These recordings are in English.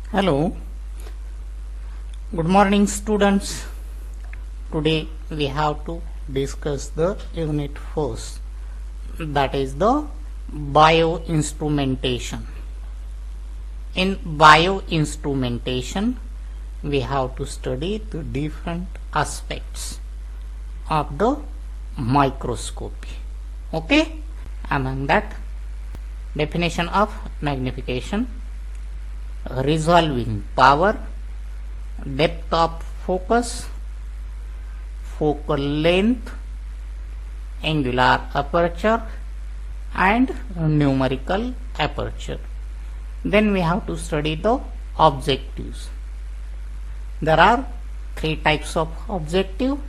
Hello, good morning students. Today we have to discuss the unit first, that is the bioinstrumentation. In bioinstrumentation we have to study the different aspects of the microscopy. Okay, among that, definition of magnification, resolving power, depth of focus, focal length, angular aperture and numerical aperture. Then we have to study the objectives. There are three types of objective,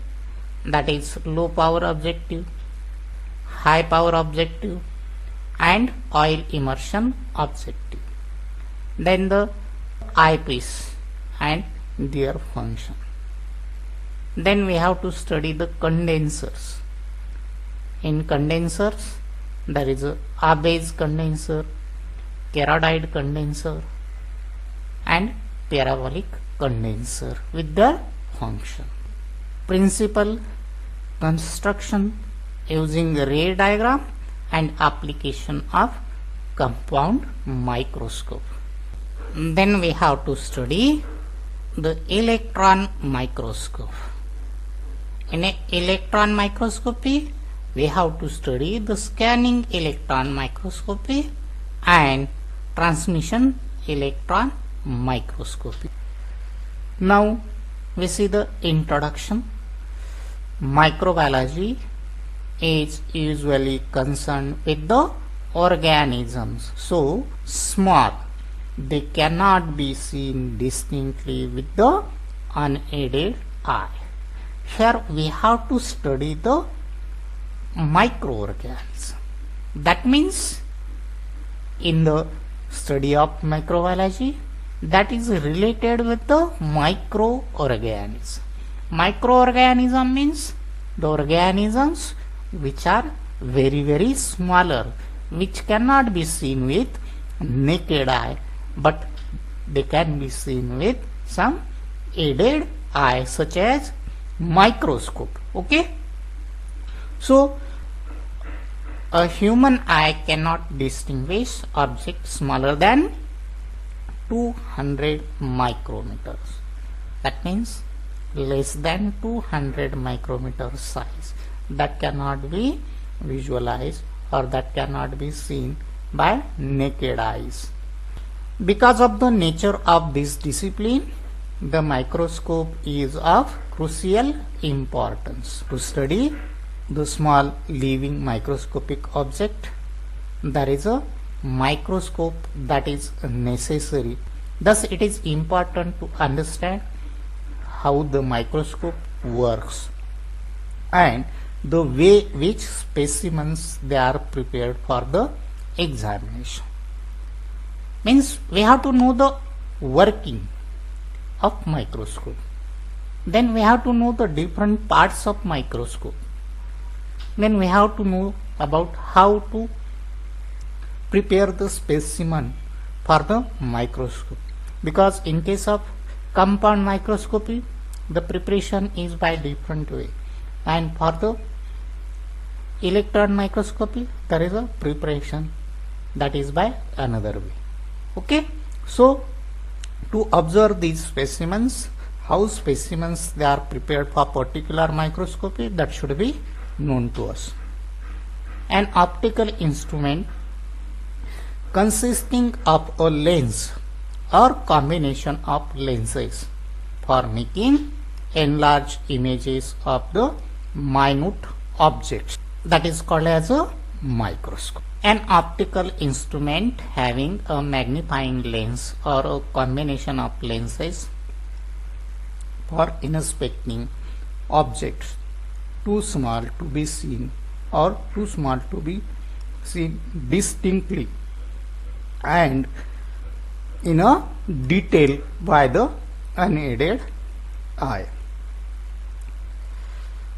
that is low power objective, high power objective and oil immersion objective. Then the eyepiece and their function. Then we have to study the condensers. In condensers there is a Abbe condenser, Keradyte condenser and parabolic condenser with their function. Principal construction using ray diagram and application of compound microscope. Then we have to study the electron microscope. In an electron microscopy we have to study the scanning electron microscopy and transmission electron microscopy. Now we see the introduction. Microbiology is usually concerned with the organisms so small they cannot be seen distinctly with the unaided eye. Here we have to study the microorganisms. That means in the study of microbiology, that is related with the microorganisms. Microorganism means the organisms which are very smaller, which cannot be seen with naked eye, but they can be seen with some aided eye such as microscope. Okay, so a human eye cannot distinguish objects smaller than 200 micrometers. That means less than 200 micrometer size, that cannot be visualized or that cannot be seen by naked eyes. Because of the nature of this discipline, the microscope is of crucial importance. To study the small living microscopic object, there is a microscope that is necessary. Thus it is important to understand how the microscope works and the way which specimens they are prepared for the examination. Means we have to know the working of microscope. Then we have to know the different parts of microscope. Then we have to know about how to prepare the specimen for the microscope. Because in case of compound microscopy, the preparation is by different way, and for the electron microscopy there is a preparation that is by another way. Okay, so to observe these specimens, how specimens they are prepared for particular microscopy, that should be known to us. An optical instrument consisting of a lens or combination of lenses for making enlarged images of the minute objects, that is called as a microscope. An optical instrument having a magnifying lens or a combination of lenses for inspecting objects too small to be seen or too small to be seen distinctly and in a detail by the unaided eye.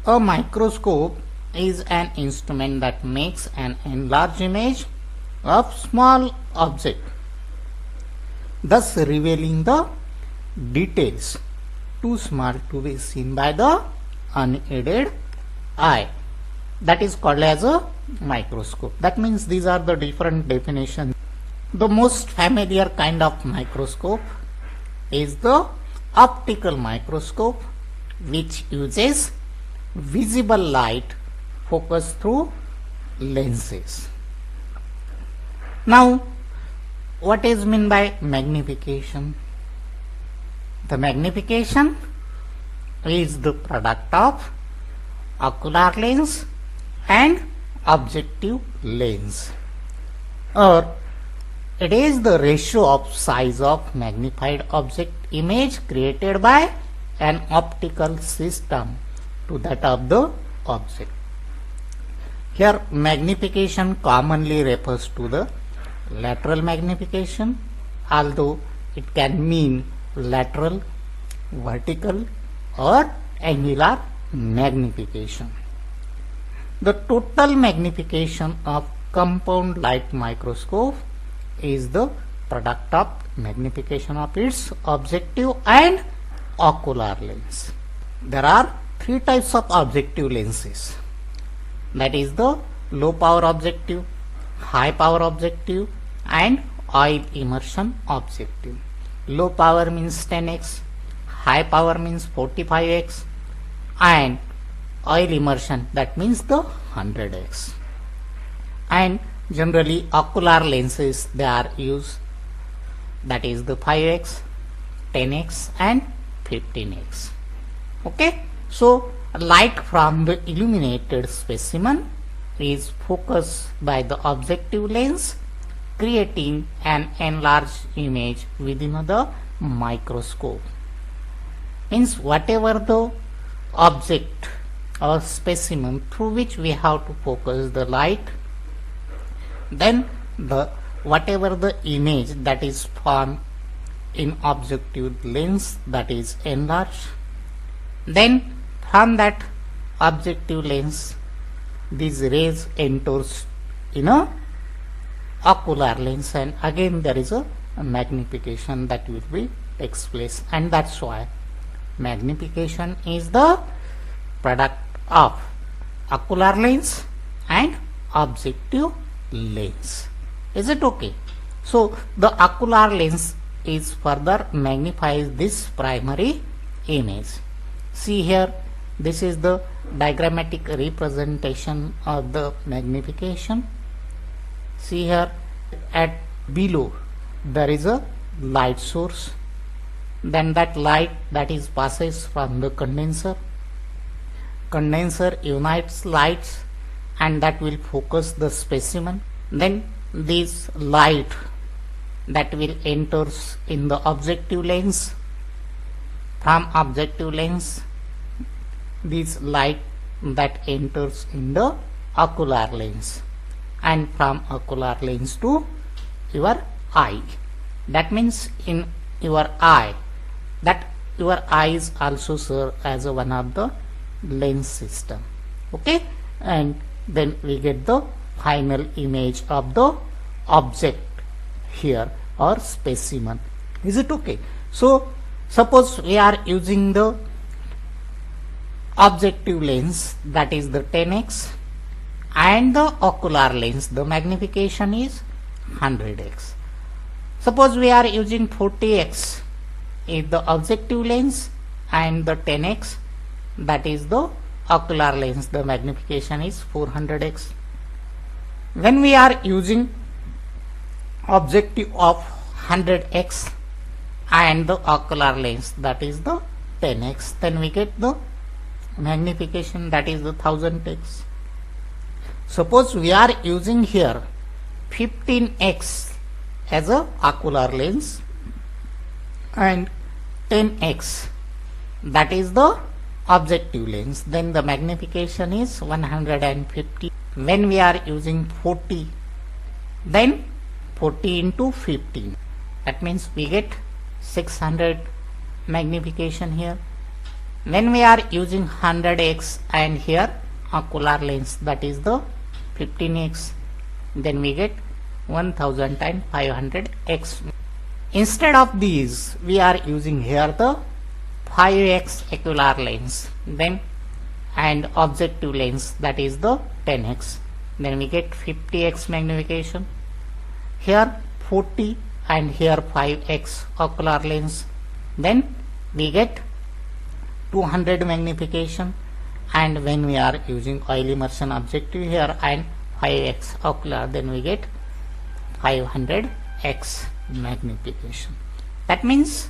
A microscope is an instrument that makes an enlarged image of small object thus revealing the details too small to be seen by the unaided eye. That is called as a microscope. That means these are the different definitions. The most familiar kind of microscope is the optical microscope, which uses visible light focused through lenses. Now, what is meant by magnification? The magnification is the product of ocular lens and objective lens, or it is the ratio of size of magnified object image created by an optical system to that of the object. Here magnification commonly refers to the lateral magnification, although it can mean lateral, vertical or angular magnification. The total magnification of compound light microscope is the product of magnification of its objective and ocular lens. There are three types of objective lenses, that is the low power objective, high power objective and oil immersion objective. Low power means 10x, high power means 45x and oil immersion, that means the 100x. And generally ocular lenses they are used, that is the 5x, 10x and 15x. Okay, so light from the illuminated specimen is focused by the objective lens, creating an enlarged image within the microscope. Means whatever the object or specimen through which we have to focus the light, then the whatever the image that is formed in objective lens, that is enlarged, then from that objective lens these rays enters in a ocular lens, and again there is a magnification that will be takes place, and that's why magnification is the product of ocular lens and objective lens. Is it okay? So the ocular lens is further magnifies this primary image. See here, this is the diagrammatic representation of the magnification. See here, at below there is a light source, then that light that is passes from the condenser unites lights and that will focus the specimen, then this light that will enters in the objective lens, from objective lens this light that enters in the ocular lens, and from ocular lens to your eye. That means in your eye, that your eyes also serve as one of the lens system. Okay, and then we get the final image of the object here or specimen. Is it okay? So suppose we are using the objective lens, that is the 10x, and the ocular lens the magnification is 100x. Suppose we are using 40x is the objective lens and the 10x that is the ocular lens, the magnification is 400x. When we are using objective of 100x and the ocular lens that is the 10x, then we get the magnification that is the 1000x. Suppose we are using here 15x as a ocular lens and 10x that is the objective lens, then the magnification is 150. When we are using 40, then 40 into 15, that means we get 600 magnification here. When we are using 100x and here ocular lens that is the 15x, then we get 1000 times 500x. Instead of these, we are using here the 5x ocular lens, then and objective lens, that is the 10x. Then we get 50x magnification. Here 40 and here 5x ocular lens. Then we get 200 magnification. And when we are using oil immersion objective here and 5x ocular, then we get 500x magnification. That means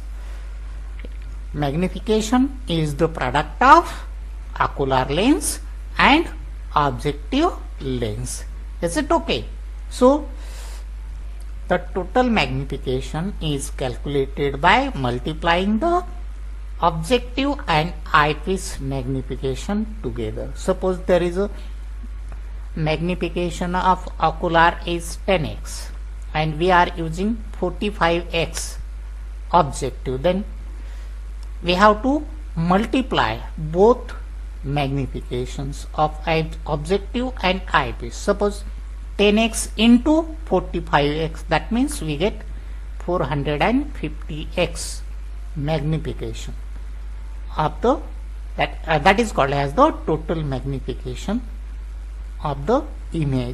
magnification is the product of ocular lens and objective lens. Is it okay? So the total magnification is calculated by multiplying the objective and eyepiece magnification together. Suppose there is a magnification of ocular is 10x and we are using 45x objective, then we have to multiply both magnifications of objective and eyepiece. Suppose 10x into 45x, that means we get 450x magnification of the that is called as the total magnification of the image.